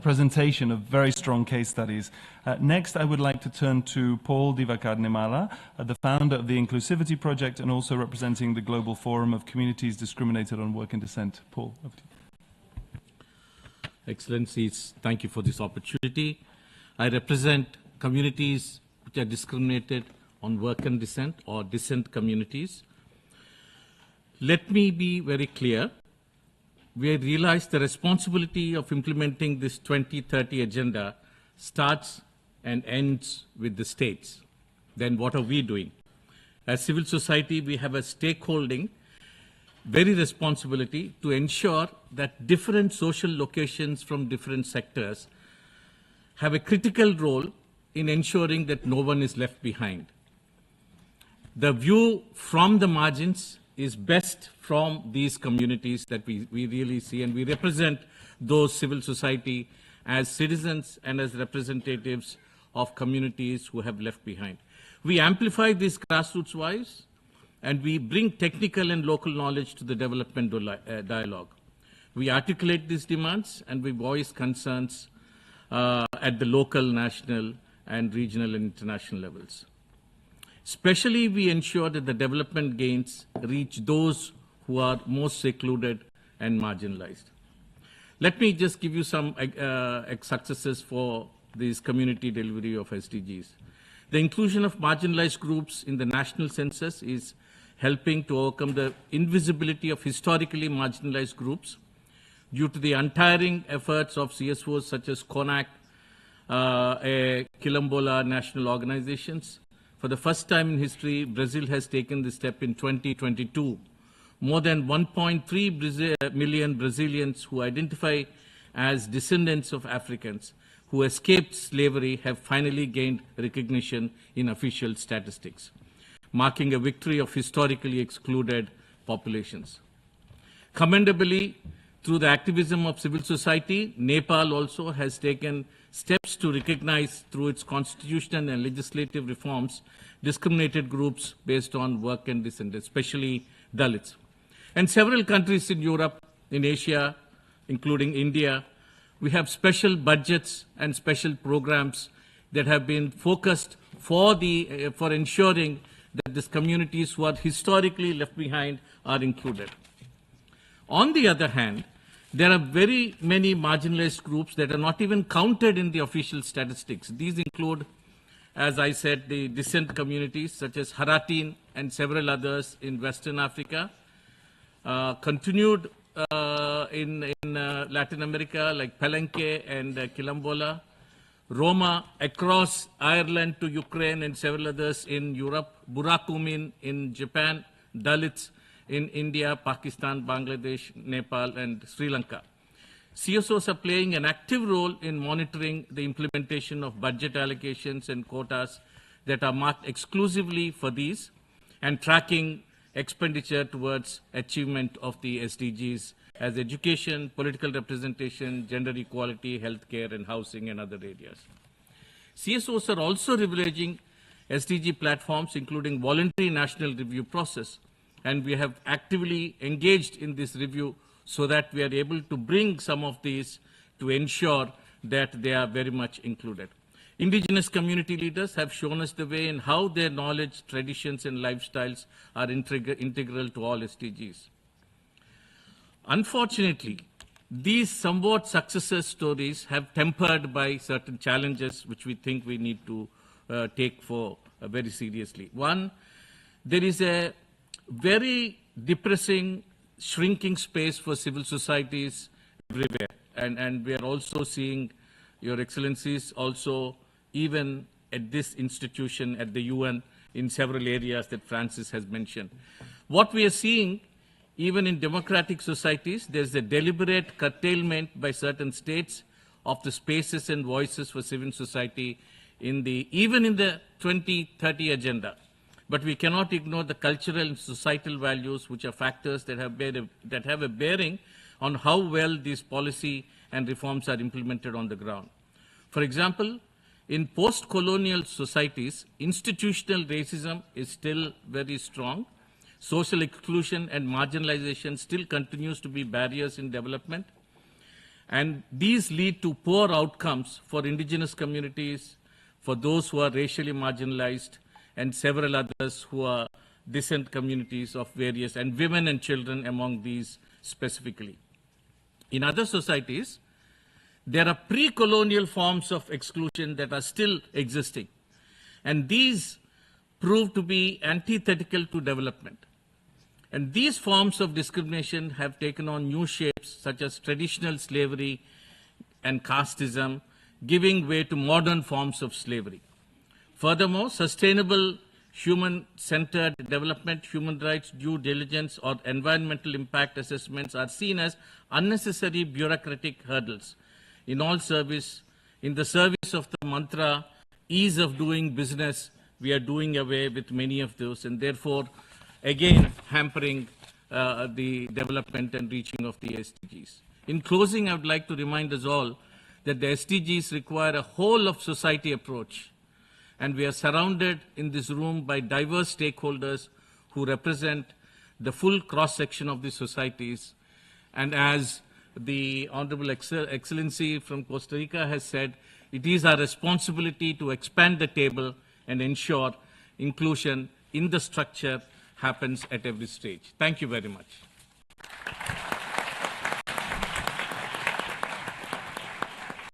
presentation of very strong case studies. Next, I would like to turn to Paul Divakar Namala, the founder of the Inclusivity Project and also representing the Global Forum of Communities Discriminated on Work and Dissent. Paul, over to you. Excellencies, thank you for this opportunity. I represent communities which are discriminated on work and dissent, or dissent communities. Let me be very clear. We realize the responsibility of implementing this 2030 agenda starts and ends with the states. Then what are we doing? As civil society, we have a stakeholding, very responsibility to ensure that different social locations from different sectors have a critical role in ensuring that no one is left behind. The view from the margins is best from these communities that we really see, and we represent those civil society as citizens and as representatives of communities who have left behind. We amplify this grassroots voice, and we bring technical and local knowledge to the development dialogue. We articulate these demands, and we voice concerns at the local, national, and regional and international levels. Especially, we ensure that the development gains reach those who are most secluded and marginalized. Let me just give you some successes for this community delivery of SDGs. The inclusion of marginalized groups in the national census is helping to overcome the invisibility of historically marginalized groups due to the untiring efforts of CSOs such as CONAC, Quilombola national organizations. For the first time in history, Brazil has taken this step in 2022. More than 1.3 million Brazilians who identify as descendants of Africans who escaped slavery have finally gained recognition in official statistics, marking a victory of historically excluded populations. Commendably, through the activism of civil society, Nepal also has taken steps to recognize through its constitutional and legislative reforms discriminated groups based on work and dissent, especially Dalits. And several countries in Europe, in Asia, including India, we have special budgets and special programs that have been focused for ensuring that these communities who are historically left behind are included. On the other hand, there are very many marginalized groups that are not even counted in the official statistics. These include, as I said, the dissent communities such as Haratin and several others in Western Africa, continued in Latin America like Palenque and Quilombola, Roma across Ireland to Ukraine and several others in Europe, Burakumin in Japan, Dalits in India, Pakistan, Bangladesh, Nepal, and Sri Lanka. CSOs are playing an active role in monitoring the implementation of budget allocations and quotas that are marked exclusively for these and tracking expenditure towards achievement of the SDGs as education, political representation, gender equality, healthcare, and housing, and other areas. CSOs are also leveraging SDG platforms, including voluntary national review process, and we have actively engaged in this review so that we are able to bring some of these to ensure that they are very much included. Indigenous community leaders have shown us the way in how their knowledge, traditions, and lifestyles are integral to all SDGs. Unfortunately, these somewhat success stories have tempered by certain challenges which we think we need to take very seriously. One, there is a very depressing, shrinking space for civil societies everywhere. And we are also seeing, Your Excellencies, also even at this institution, at the UN, in several areas that Francis has mentioned. What we are seeing, even in democratic societies, there's a deliberate curtailment by certain states of the spaces and voices for civil society even in the 2030 agenda. But we cannot ignore the cultural and societal values, which are factors that have a bearing on how well these policy and reforms are implemented on the ground. For example, in post-colonial societies, institutional racism is still very strong. Social exclusion and marginalization still continues to be barriers in development. And these lead to poor outcomes for indigenous communities, for those who are racially marginalized, and several others who are descent communities of various, and women and children among these specifically. In other societies, there are pre-colonial forms of exclusion that are still existing, and these prove to be antithetical to development. And these forms of discrimination have taken on new shapes, such as traditional slavery and casteism, giving way to modern forms of slavery. Furthermore, sustainable human-centered development, human rights, due diligence, or environmental impact assessments are seen as unnecessary bureaucratic hurdles in the service of the mantra, ease of doing business. We are doing away with many of those, and therefore, again, hampering the development and reaching of the SDGs. In closing, I would like to remind us all that the SDGs require a whole of society approach, and we are surrounded in this room by diverse stakeholders who represent the full cross-section of the societies. And as the Honorable Excellency from Costa Rica has said, it is our responsibility to expand the table and ensure inclusion in the structure happens at every stage. Thank you very much.